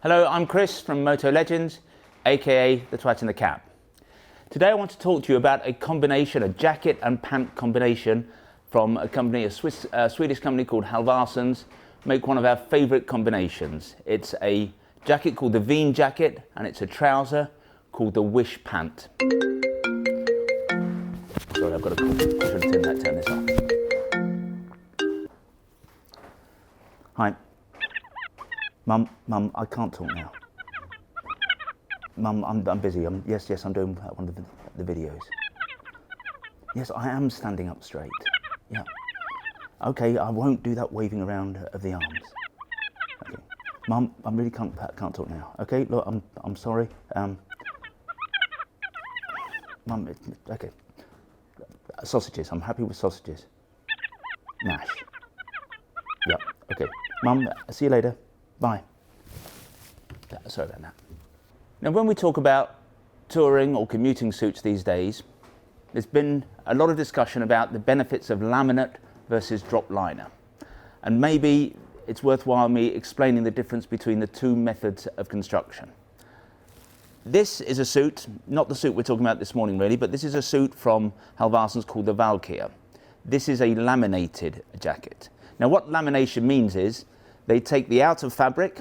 Hello, I'm Chris from Motolegends, aka the Twat in the Cap. Today I want to talk to you about a combination, a jacket and pant combination from a company, a Swedish company called Halvarssons, make one of our favourite combinations. It's a jacket called the Devine jacket and it's a trouser called the Wish pant. Sorry, I've got to turn this off. Hi. Mum, I can't talk now. Mum, I'm busy. Yes, I'm doing one of the videos. Yes, I am standing up straight. Yeah. Okay, I won't do that waving around of the arms. Okay. Mum, I really can't talk now. Okay, look, I'm sorry. Mum, okay. Sausages. I'm happy with sausages. Mash. Yeah. Okay. Mum, see you later. Bye. Sorry about that. Now, when we talk about touring or commuting suits these days, there's been a lot of discussion about the benefits of laminate versus drop liner. And maybe it's worthwhile me explaining the difference between the two methods of construction. This is a suit, not the suit we're talking about this morning really, but this is a suit from Halvarssons called the Valkyrie. This is a laminated jacket. Now, what lamination means is they take the outer fabric,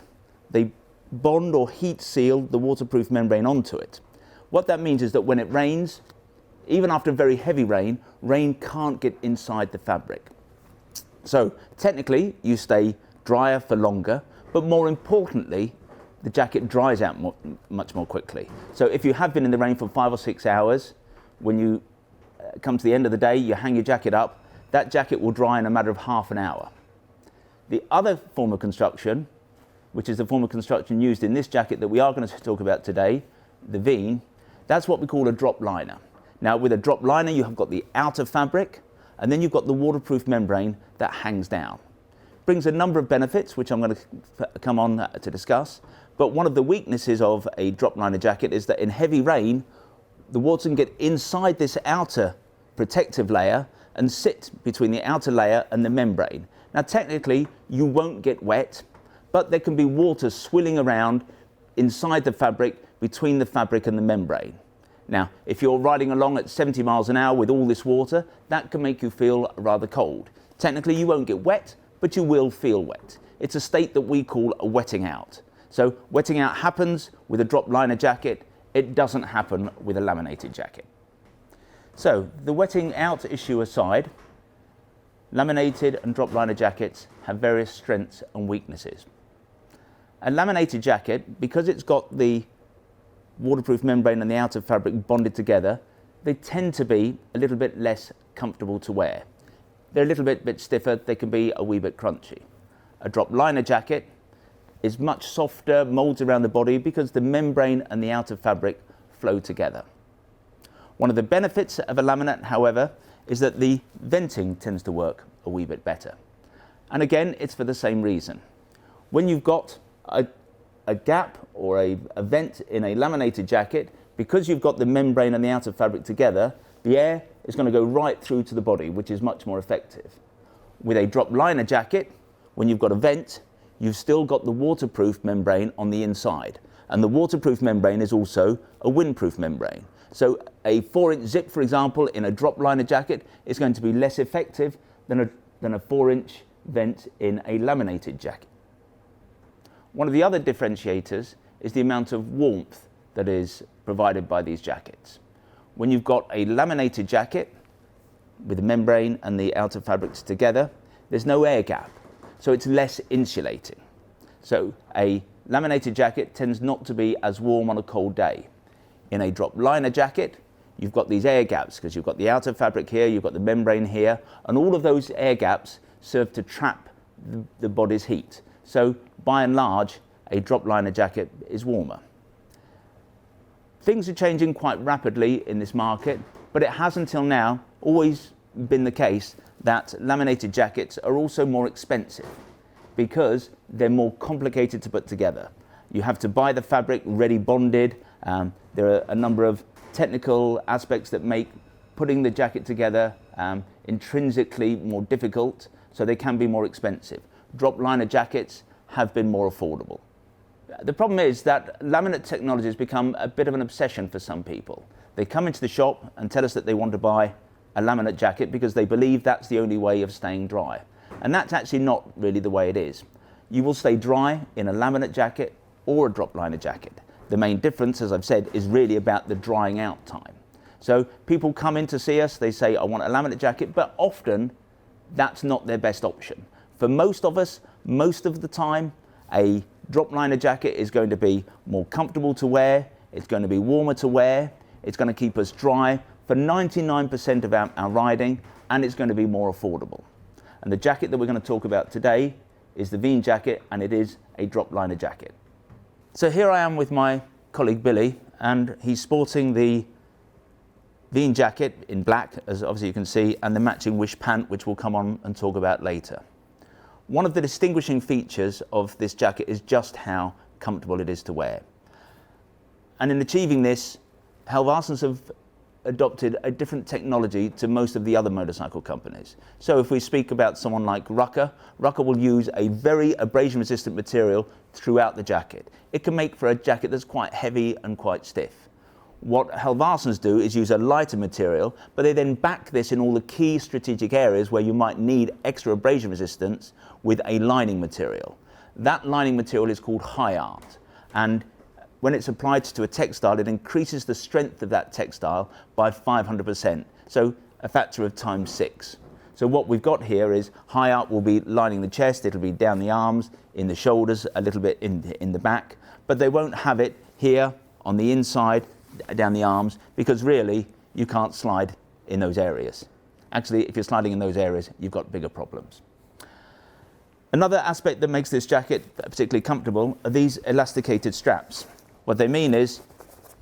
they bond or heat seal the waterproof membrane onto it. What that means is that when it rains, even after very heavy rain, rain can't get inside the fabric. So technically you stay drier for longer, but more importantly, the jacket dries out much more quickly. So if you have been in the rain for 5 or 6 hours, when you come to the end of the day, you hang your jacket up, that jacket will dry in a matter of half an hour. The other form of construction, which is the form of construction used in this jacket that we are going to talk about today, the Devine, that's what we call a drop liner. Now, with a drop liner, you have got the outer fabric, and then you've got the waterproof membrane that hangs down. Brings a number of benefits, which I'm going to come on to discuss. But one of the weaknesses of a drop liner jacket is that in heavy rain, the water can get inside this outer protective layer and sit between the outer layer and the membrane. Now, technically, you won't get wet, but there can be water swilling around inside the fabric, between the fabric and the membrane. Now, if you're riding along at 70 miles an hour with all this water, that can make you feel rather cold. Technically, you won't get wet, but you will feel wet. It's a state that we call a wetting out. So wetting out happens with a drop liner jacket. It doesn't happen with a laminated jacket. So the wetting out issue aside, laminated and drop liner jackets have various strengths and weaknesses. A laminated jacket, because it's got the waterproof membrane and the outer fabric bonded together, they tend to be a little bit less comfortable to wear. They're a little bit stiffer, they can be a wee bit crunchy. A drop liner jacket is much softer, molds around the body because the membrane and the outer fabric flow together. One of the benefits of a laminate, however, is that the venting tends to work a wee bit better. And again, it's for the same reason. When you've got a gap or a vent in a laminated jacket, because you've got the membrane and the outer fabric together, the air is going to go right through to the body, which is much more effective. With a drop liner jacket, when you've got a vent, you've still got the waterproof membrane on the inside. And the waterproof membrane is also a windproof membrane. So a 4-inch zip, for example, in a drop liner jacket is going to be less effective than a 4-inch vent in a laminated jacket. One of the other differentiators is the amount of warmth that is provided by these jackets. When you've got a laminated jacket with the membrane and the outer fabrics together, there's no air gap, so it's less insulating. So a laminated jacket tends not to be as warm on a cold day. In a drop liner jacket, you've got these air gaps because you've got the outer fabric here, you've got the membrane here, and all of those air gaps serve to trap the body's heat. So by and large, a drop liner jacket is warmer. Things are changing quite rapidly in this market, but it has until now always been the case that laminated jackets are also more expensive because they're more complicated to put together. You have to buy the fabric ready bonded. There are a number of technical aspects that make putting the jacket together intrinsically more difficult, so they can be more expensive. Drop liner jackets have been more affordable. the problem is that laminate technology has become a bit of an obsession for some people. They come into the shop and tell us that they want to buy a laminate jacket because they believe that's the only way of staying dry. And that's actually not really the way it is. You will stay dry in a laminate jacket or a drop liner jacket. The main difference, as I've said, is really about the drying out time. So people come in to see us, they say, I want a laminate jacket, but often that's not their best option. For most of us, most of the time, a drop liner jacket is going to be more comfortable to wear, it's going to be warmer to wear, it's going to keep us dry for 99% of our riding, and it's going to be more affordable. And the jacket that we're going to talk about today is the Devine jacket, and it is a drop liner jacket. So here I am with my colleague Billy, and he's sporting the Devine jacket in black, as obviously you can see, and the matching wish pant, which we'll come on and talk about later. One of the distinguishing features of this jacket is just how comfortable it is to wear. And in achieving this, Halvarssons have adopted a different technology to most of the other motorcycle companies. So if we speak about someone like Rucker will use a very abrasion resistant material throughout the jacket. It can make for a jacket that's quite heavy and quite stiff. What Halvarssons do is use a lighter material, but they then back this in all the key strategic areas where you might need extra abrasion resistance with a lining material. That lining material is called high art, and when it's applied to a textile, it increases the strength of that textile by 500%, so a factor of ×6. So what we've got here is high art will be lining the chest, it'll be down the arms, in the shoulders, a little bit in the back, but they won't have it here on the inside, down the arms, because really you can't slide in those areas. Actually, if you're sliding in those areas, you've got bigger problems. Another aspect that makes this jacket particularly comfortable are these elasticated straps. What they mean is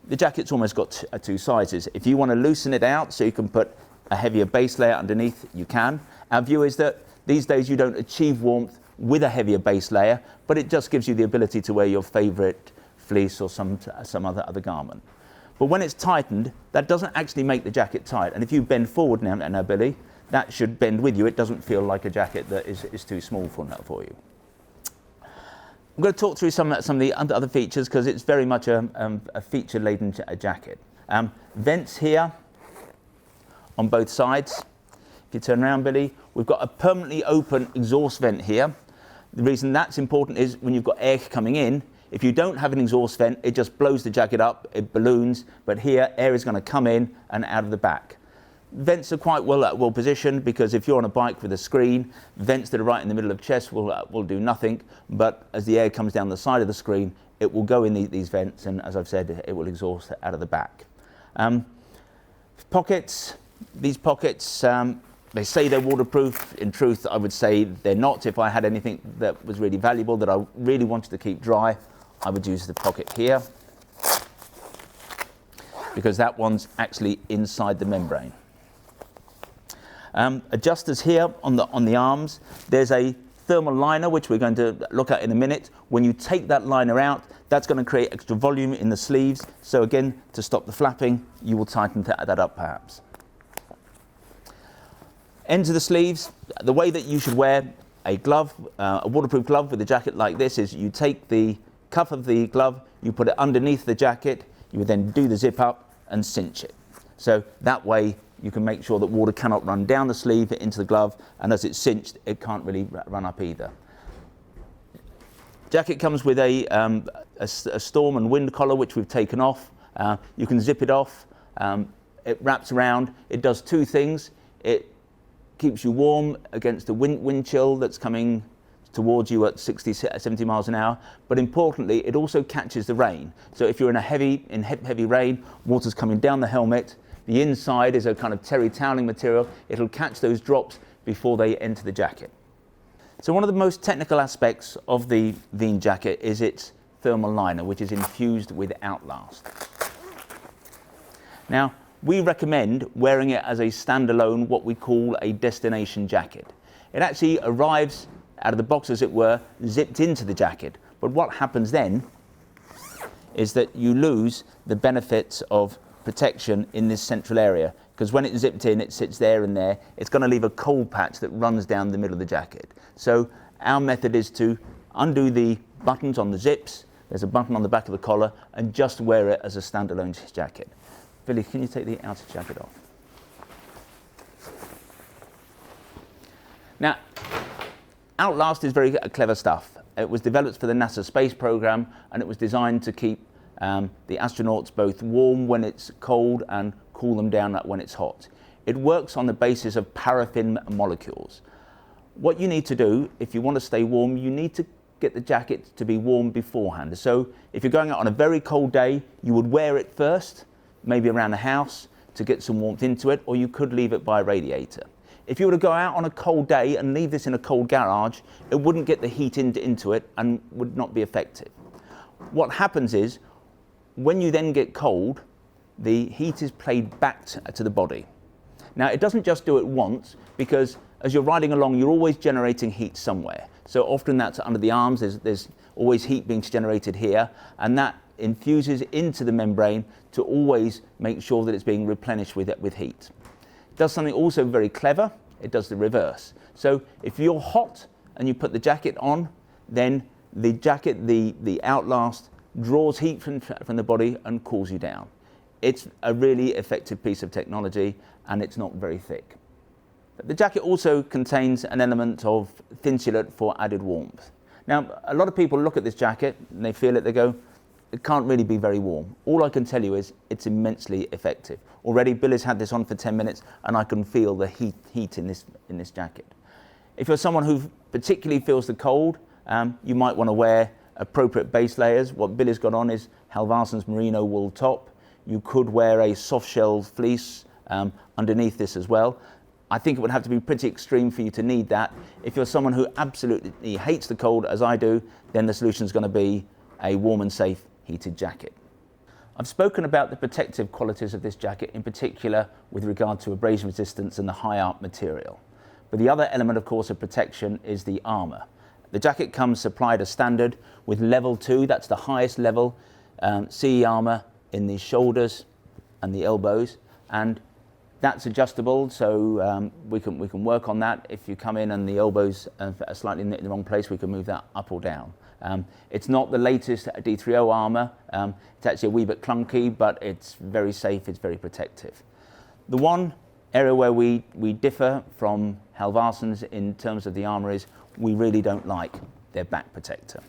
the jacket's almost got two sizes. If you want to loosen it out so you can put a heavier base layer underneath, you can. Our view is that these days you don't achieve warmth with a heavier base layer, but it just gives you the ability to wear your favorite fleece or some other garment. But when it's tightened, that doesn't actually make the jacket tight. And if you bend forward now, Billy, that should bend with you. It doesn't feel like a jacket that is too small for you. I'm going to talk through some of the other features because it's very much a feature-laden jacket. Vents here on both sides. If you turn around, Billy, we've got a permanently open exhaust vent here. The reason that's important is when you've got air coming in, if you don't have an exhaust vent, it just blows the jacket up, it balloons, but here air is going to come in and out of the back. Vents are quite well positioned because if you're on a bike with a screen, vents that are right in the middle of chest will do nothing, but as the air comes down the side of the screen, it will go in these vents, and as I've said, it will exhaust out of the back. Pockets, these pockets, they say they're waterproof. In truth, I would say they're not. If I had anything that was really valuable that I really wanted to keep dry, I would use the pocket here, because that one's actually inside the membrane. Adjusters here on the arms. There's a thermal liner, which we're going to look at in a minute. When you take that liner out, that's going to create extra volume in the sleeves. So again, to stop the flapping, you will tighten that up perhaps. Ends of the sleeves. The way that you should wear a glove, a waterproof glove with a jacket like this, is you take the cuff of the glove, you put it underneath the jacket, you would then do the zip up and cinch it. So that way you can make sure that water cannot run down the sleeve into the glove, and as it's cinched, it can't really run up either. Jacket comes with a storm and wind collar, which we've taken off. You can zip it off. It wraps around. It does two things. It keeps you warm against the wind chill that's coming towards you at 60, 70 miles an hour, but importantly, it also catches the rain. So if you're in heavy rain, water's coming down the helmet, the inside is a kind of terry toweling material, it'll catch those drops before they enter the jacket. So one of the most technical aspects of the Devine jacket is its thermal liner, which is infused with Outlast. Now, we recommend wearing it as a standalone, what we call a destination jacket. It actually arrives out of the box, as it were, zipped into the jacket. But what happens then is that you lose the benefits of protection in this central area, because when it's zipped in, it sits there and there. It's going to leave a cold patch that runs down the middle of the jacket. So our method is to undo the buttons on the zips. There's a button on the back of the collar, and just wear it as a standalone jacket. Billy, can you take the outer jacket off? Now, Outlast is very clever stuff. It was developed for the NASA space program, and it was designed to keep the astronauts both warm when it's cold and cool them down when it's hot. It works on the basis of paraffin molecules. What you need to do, if you want to stay warm, you need to get the jacket to be warm beforehand. So if you're going out on a very cold day, you would wear it first, maybe around the house, to get some warmth into it, or you could leave it by a radiator. If you were to go out on a cold day and leave this in a cold garage, it wouldn't get the heat into it and would not be effective. What happens is, when you then get cold, the heat is played back to the body. Now, it doesn't just do it once, because as you're riding along, you're always generating heat somewhere. So often that's under the arms, there's always heat being generated here, and that infuses into the membrane to always make sure that it's being replenished with heat. It does something also very clever. It does the reverse. So if you're hot and you put the jacket on, then the jacket, the Outlast, draws heat from the body and cools you down. It's a really effective piece of technology, and it's not very thick. The jacket also contains an element of thinsulate for added warmth. Now, a lot of people look at this jacket and they feel it, they go, it can't really be very warm. All I can tell you is it's immensely effective. Already Billy's had this on for 10 minutes and I can feel the heat in this jacket. If you're someone who particularly feels the cold, you might want to wear appropriate base layers. What Billy's got on is Halvarssons merino wool top. You could wear a soft shell fleece underneath this as well. I think it would have to be pretty extreme for you to need that. If you're someone who absolutely hates the cold, as I do, then the solution is going to be a warm and safe heated jacket. I've spoken about the protective qualities of this jacket, in particular with regard to abrasion resistance and the high art material. But the other element, of course, of protection is the armour. The jacket comes supplied as standard with level 2, that's the highest level, CE armour in the shoulders and the elbows, and that's adjustable, so we can work on that. If you come in and the elbows are slightly in the wrong place, we can move that up or down. It's not the latest D3O armour. It's actually a wee bit clunky, but it's very safe, it's very protective. The one area where we differ from Halvarssons in terms of the armour is we really don't like their back protector.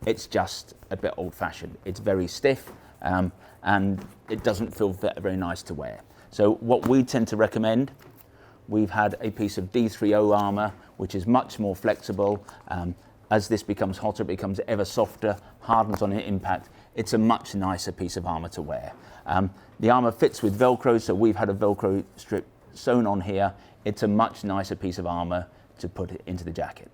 It's just a bit old-fashioned. It's very stiff, and it doesn't feel very nice to wear. So what we tend to recommend, we've had a piece of D3O armour, which is much more flexible. As this becomes hotter, it becomes ever softer, hardens on impact. It's a much nicer piece of armour to wear. The armour fits with Velcro, so we've had a Velcro strip sewn on here. It's a much nicer piece of armour to put it into the jacket.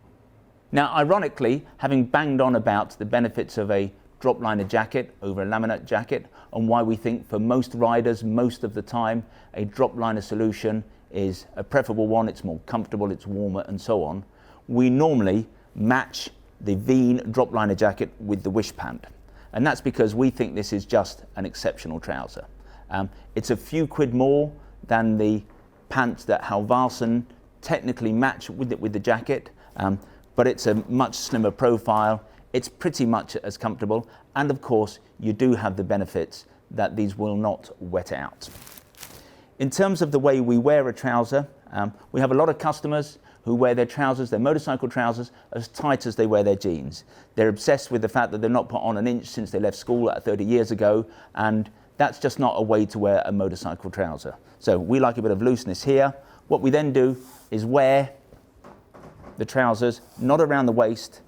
Now, ironically, having banged on about the benefits of a drop liner jacket over a laminate jacket, and why we think for most riders, most of the time, a drop liner solution is a preferable one. It's more comfortable, it's warmer, and so on. We normally match the Devine drop liner jacket with the Wish pant, and that's because we think this is just an exceptional trouser. It's a few quid more than the pants that Halvarssons technically match with the jacket, but it's a much slimmer profile. It's pretty much as comfortable, and of course you do have the benefits that these will not wet out. In terms of the way we wear a trouser, we have a lot of customers who wear their trousers, their motorcycle trousers, as tight as they wear their jeans. They're obsessed with the fact that they're not put on an inch since they left school 30 years ago, and that's just not a way to wear a motorcycle trouser. So we like a bit of looseness here. What we then do is wear the trousers not around the waist,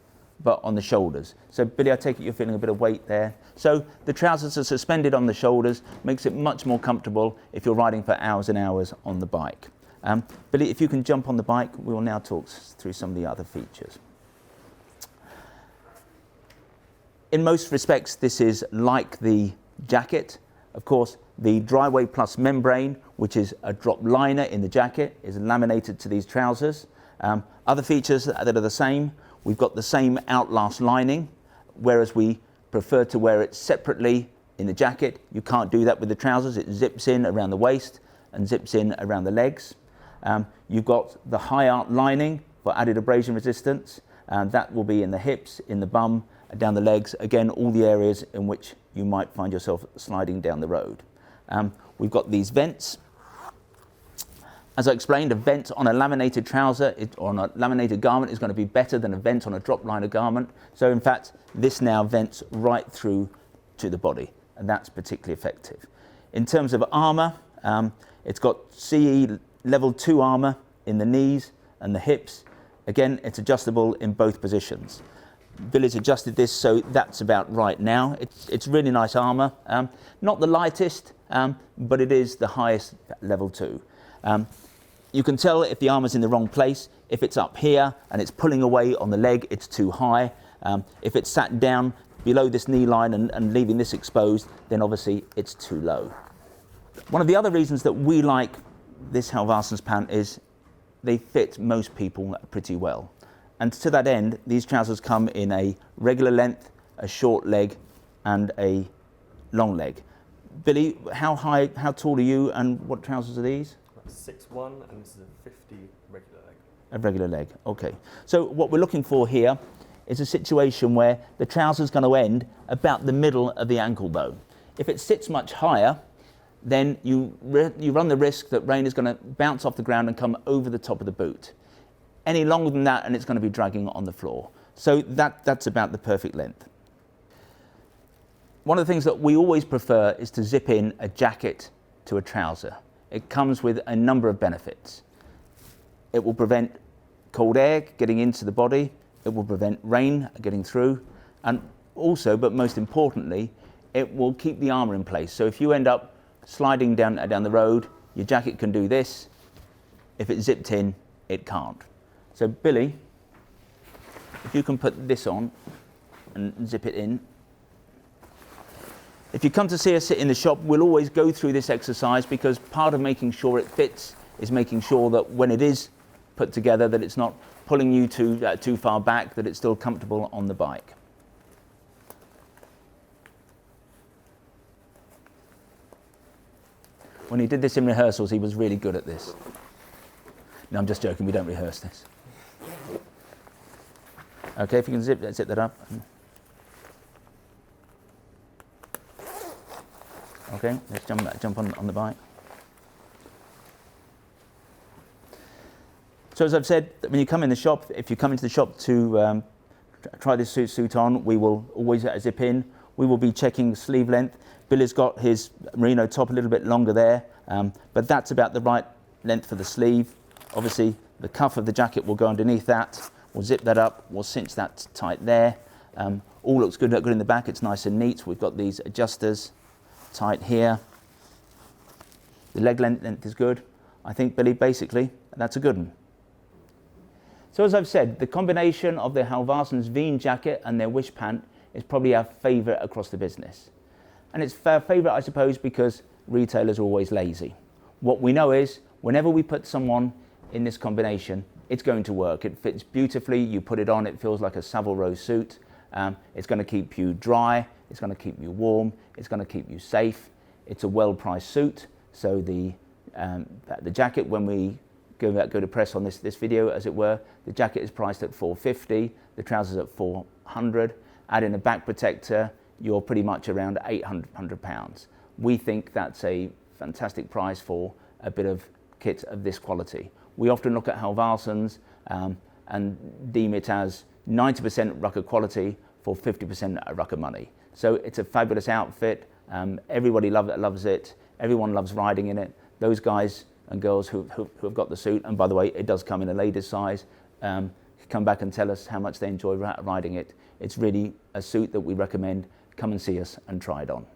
but on the shoulders. So Billy, I take it you're feeling a bit of weight there. So the trousers are suspended on the shoulders, makes it much more comfortable if you're riding for hours and hours on the bike. Billy, if you can jump on the bike, we will now talk through some of the other features. In most respects, this is like the jacket. Of course, the Dryway Plus membrane, which is a drop liner in the jacket, is laminated to these trousers. Other features that are the same, we've got the same Outlast lining, whereas we prefer to wear it separately in the jacket. You can't do that with the trousers. It zips in around the waist and zips in around the legs. You've got the high art lining for added abrasion resistance, and that will be in the hips, in the bum, down the legs, again, all the areas in which you might find yourself sliding down the road. We've got these vents. As I explained, a vent on a laminated trouser or on a laminated garment is going to be better than a vent on a drop liner garment. So in fact, this now vents right through to the body, and that's particularly effective. In terms of armour, it's got CE level 2 armour in the knees and the hips. Again, it's adjustable in both positions. Billy's adjusted this, so that's about right now. It's really nice armour. Not the lightest, but it is the highest level 2. You can tell if the armour's in the wrong place. If it's up here and it's pulling away on the leg, it's too high. If it's sat down below this knee line and leaving this exposed, then obviously it's too low. One of the other reasons that we like this Halvarssons pant is they fit most people pretty well. And to that end, these trousers come in a regular length, a short leg, and a long leg. Billy, how tall are you, and what trousers are these? 6'1", and this is a 50 regular leg. A regular leg, okay. So what we're looking for here is a situation where the trouser's going to end about the middle of the ankle bone. If it sits much higher, then you run the risk that rain is going to bounce off the ground and come over the top of the boot. Any longer than that, and it's going to be dragging on the floor. So that's about the perfect length. One of the things that we always prefer is to zip in a jacket to a trouser. It comes with a number of benefits. It will prevent cold air getting into the body. It will prevent rain getting through. And also, but most importantly, it will keep the armour in place. So if you end up sliding down the road, your jacket can do this. If it's zipped in, it can't. So Billy, if you can put this on and zip it in. If you come to see us in the shop, we'll always go through this exercise, because part of making sure it fits is making sure that when it is put together, that it's not pulling you too far back, that it's still comfortable on the bike. When he did this in rehearsals, he was really good at this. No, I'm just joking, we don't rehearse this. Okay, if you can zip that up. Okay, let's jump on the bike. So as I've said, when you come in the shop, if you come into the shop to try this suit on, we will always zip in. We will be checking sleeve length. Billy's got his merino top a little bit longer there, but that's about the right length for the sleeve. Obviously, the cuff of the jacket will go underneath that. We'll zip that up, we'll cinch that tight there. All looks good in the back, it's nice and neat. We've got these adjusters tight here. The leg length is good. I think, Billy, basically, that's a good one. So as I've said, the combination of the Halvarssons Wien jacket and their Wish pant is probably our favourite across the business. And it's our favourite, I suppose, because retailers are always lazy. What we know is, whenever we put someone in this combination, it's going to work. It fits beautifully, you put it on, it feels like a Savile Row suit. It's going to keep you dry, it's going to keep you warm, it's going to keep you safe. It's a well-priced suit, so the jacket, when we go to press on this video, as it were, the jacket is priced at $450, the trousers at $400. Add in a back protector, you're pretty much around £800. We think that's a fantastic price for a bit of kit of this quality. We often look at Halvarssons and deem it as 90% rucker quality for 50% rucker money. So it's a fabulous outfit. Everybody loves it. Everyone loves riding in it. Those guys and girls who have got the suit, and by the way, it does come in a ladies size, come back and tell us how much they enjoy riding it. It's really a suit that we recommend. Come and see us and try it on.